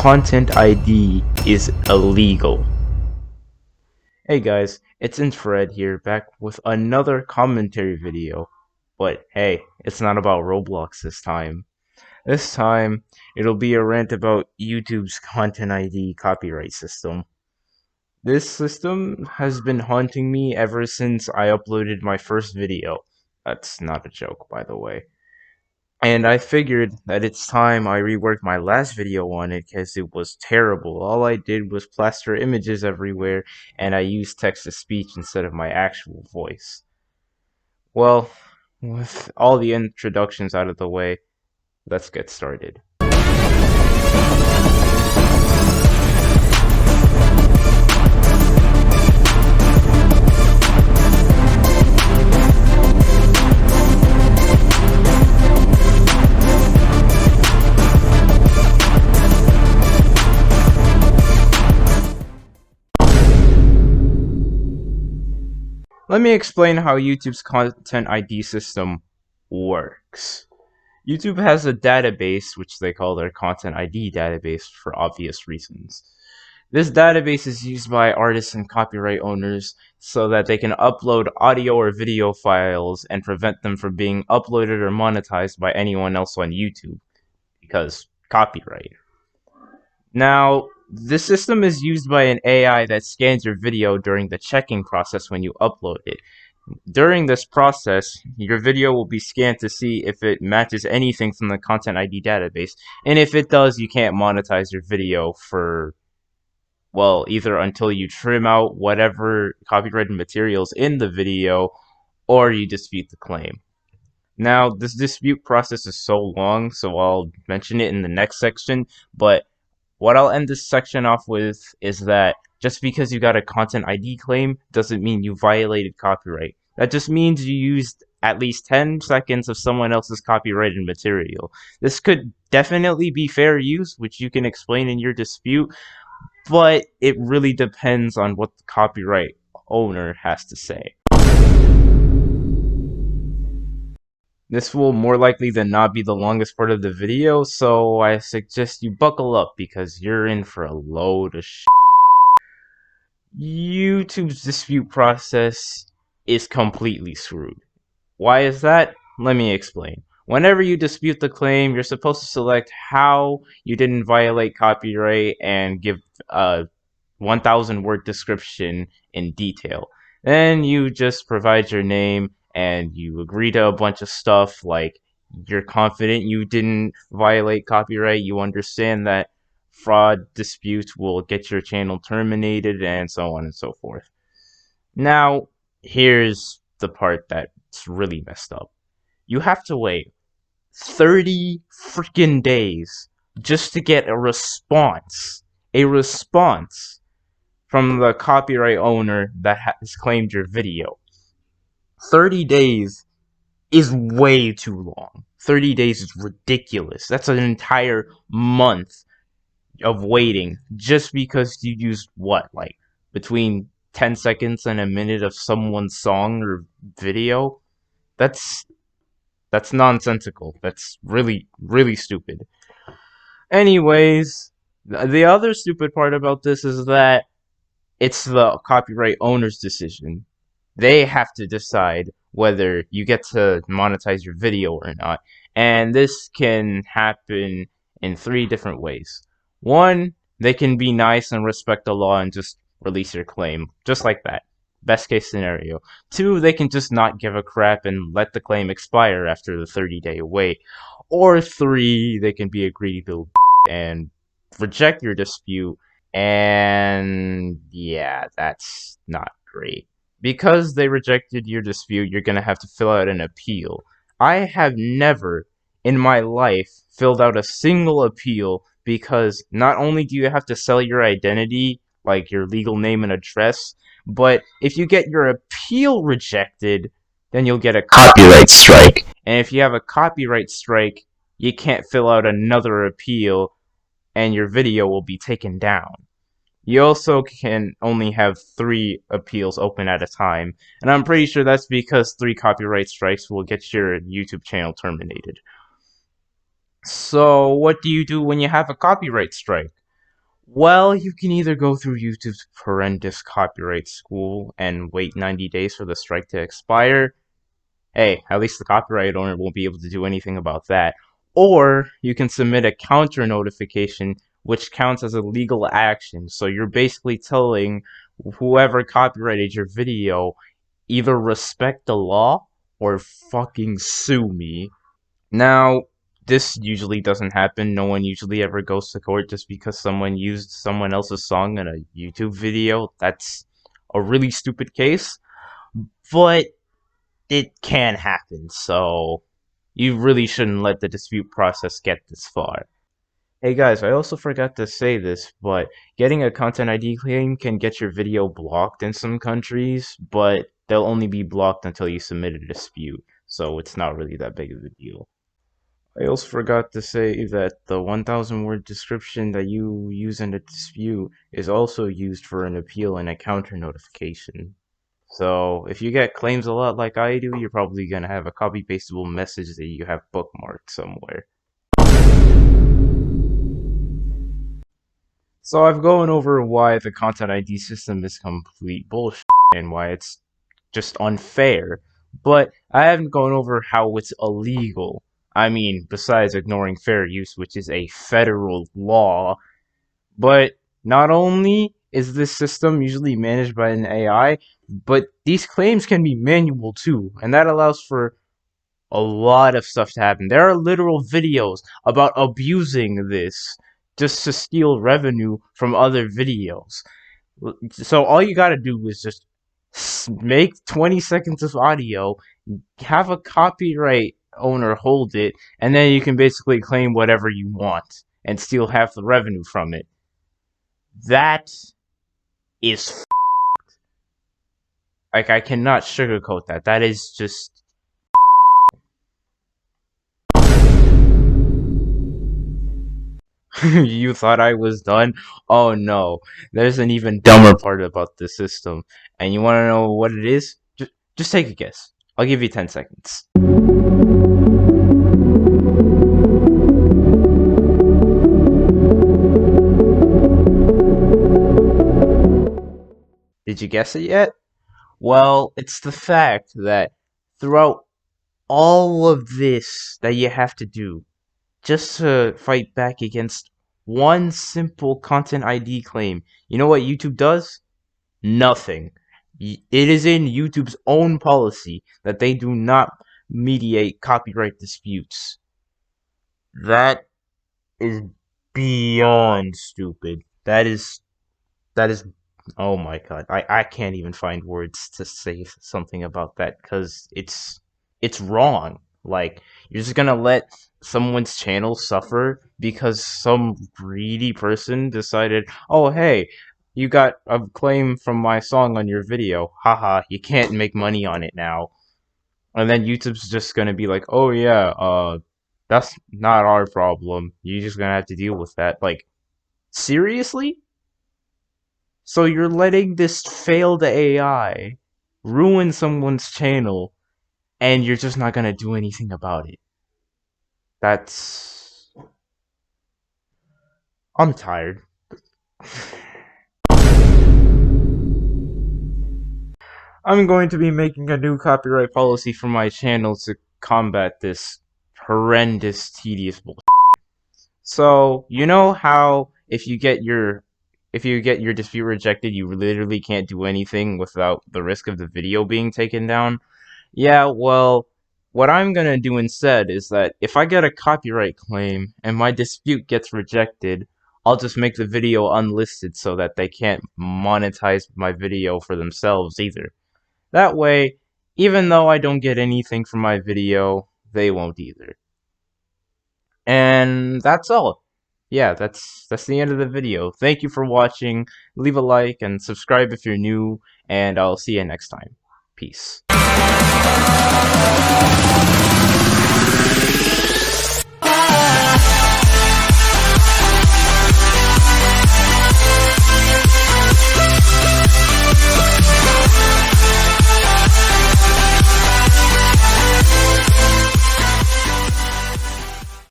content ID is illegal. Hey guys, it's Infrared here, back with another commentary video. But hey, it's not about Roblox this time. This time, it'll be a rant about YouTube's content ID copyright system. This system has been haunting me ever since I uploaded my first video. That's not a joke, by the way. And I figured that it's time I reworked my last video on it because it was terrible. All I did was plaster images everywhere, and I used text-to-speech instead of my actual voice. Well, with all the introductions out of the way, let's get started. Let me explain how YouTube's content ID system works. YouTube has a database, which they call their content ID database for obvious reasons. This database is used by artists and copyright owners so that they can upload audio or video files and prevent them from being uploaded or monetized by anyone else on YouTube, because copyright. Now, this system is used by an AI that scans your video during the checking process when you upload it. During this process, your video will be scanned to see if it matches anything from the Content ID database, and if it does, you can't monetize your video for, well, either until you trim out whatever copyrighted materials in the video, or you dispute the claim. Now, this dispute process is so long, so I'll mention it in the next section, but what I'll end this section off with is that just because you got a content ID claim doesn't mean you violated copyright. That just means you used at least 10 seconds of someone else's copyrighted material. This could definitely be fair use, which you can explain in your dispute, but it really depends on what the copyright owner has to say. This will more likely than not be the longest part of the video, so I suggest you buckle up because you're in for a load of shit. YouTube's dispute process is completely screwed. Why is that? Let me explain. Whenever you dispute the claim, you're supposed to select how you didn't violate copyright and give a 1,000-word description in detail. Then you just provide your name and you agree to a bunch of stuff like you're confident you didn't violate copyright, you understand that fraud disputes will get your channel terminated, and so on and so forth. Now, here's the part that's really messed up. You have to wait 30 freaking days just to get a response from the copyright owner that has claimed your video. 30 days is way too long. 30 days is ridiculous. That's an entire month of waiting just because you used what, like between 10 seconds and a minute of someone's song or video? That's nonsensical. That's really, really stupid. Anyways, the other stupid part about this is that it's the copyright owner's decision. They have to decide whether you get to monetize your video or not. And this can happen in 3 different ways. 1, they can be nice and respect the law and just release your claim, just like that. Best case scenario. 2, they can just not give a crap and let the claim expire after the 30-day wait. Or 3, they can be a greedy little and reject your dispute. And yeah, that's not great. Because they rejected your dispute, you're gonna have to fill out an appeal. I have never in my life filled out a single appeal because not only do you have to sell your identity, like your legal name and address, but if you get your appeal rejected, then you'll get a copyright strike. And if you have a copyright strike, you can't fill out another appeal and your video will be taken down. You also can only have 3 appeals open at a time, and I'm pretty sure that's because 3 copyright strikes will get your YouTube channel terminated. So what do you do when you have a copyright strike? Well, you can either go through YouTube's horrendous copyright school and wait 90 days for the strike to expire. Hey, at least the copyright owner won't be able to do anything about that. Or you can submit a counter notification, which counts as a legal action. So you're basically telling whoever copyrighted your video either respect the law or fucking sue me. Now, this usually doesn't happen. No one usually ever goes to court just because someone used someone else's song in a YouTube video. That's a really stupid case, but it can happen, so you really shouldn't let the dispute process get this far. Hey guys, I also forgot to say this, but getting a content ID claim can get your video blocked in some countries, but they'll only be blocked until you submit a dispute, so it's not really that big of a deal. I also forgot to say that the 1,000 word description that you use in a dispute is also used for an appeal and a counter notification. So if you get claims a lot like I do, you're probably gonna have a copy pastable message that you have bookmarked somewhere. So I've gone over why the content ID system is complete bullshit and why it's just unfair, but I haven't gone over how it's illegal. I mean, besides ignoring fair use, which is a federal law, but not only is this system usually managed by an AI, but these claims can be manual too, and that allows for a lot of stuff to happen. There are literal videos about abusing this just to steal revenue from other videos. So all you gotta do is just make 20 seconds of audio, have a copyright owner hold it, and then you can basically claim whatever you want and steal half the revenue from it. That is like, I cannot sugarcoat that. That is just you thought I was done? Oh no. There's an even dumber part about this system. And you want to know what it is? Just take a guess. I'll give you 10 seconds. Did you guess it yet? Well, it's the fact that throughout all of this that you have to do just to fight back against one simple content ID claim, you know what YouTube does? Nothing. It is in YouTube's own policy that they do not mediate copyright disputes. That is beyond stupid. That is oh my god. I can't even find words to say something about that because it's wrong. Like, you're just gonna let someone's channel suffer because some greedy person decided, oh hey, you got a claim from my song on your video. Haha, you can't make money on it now. And then YouTube's just gonna be like, oh yeah, that's not our problem. You're just gonna have to deal with that. Like, seriously? So you're letting this failed AI ruin someone's channel and you're just not gonna do anything about it. That's... I'm tired. I'm going to be making a new copyright policy for my channel to combat this horrendous, tedious bullshit. So, you know how if you get your dispute rejected, you literally can't do anything without the risk of the video being taken down? Yeah, well, what I'm gonna do instead is that if I get a copyright claim and my dispute gets rejected, I'll just make the video unlisted so that they can't monetize my video for themselves either. That way, even though I don't get anything from my video, they won't either. And that's all. Yeah, that's the end of the video. Thank you for watching. Leave a like and subscribe if you're new, and I'll see you next time. Peace.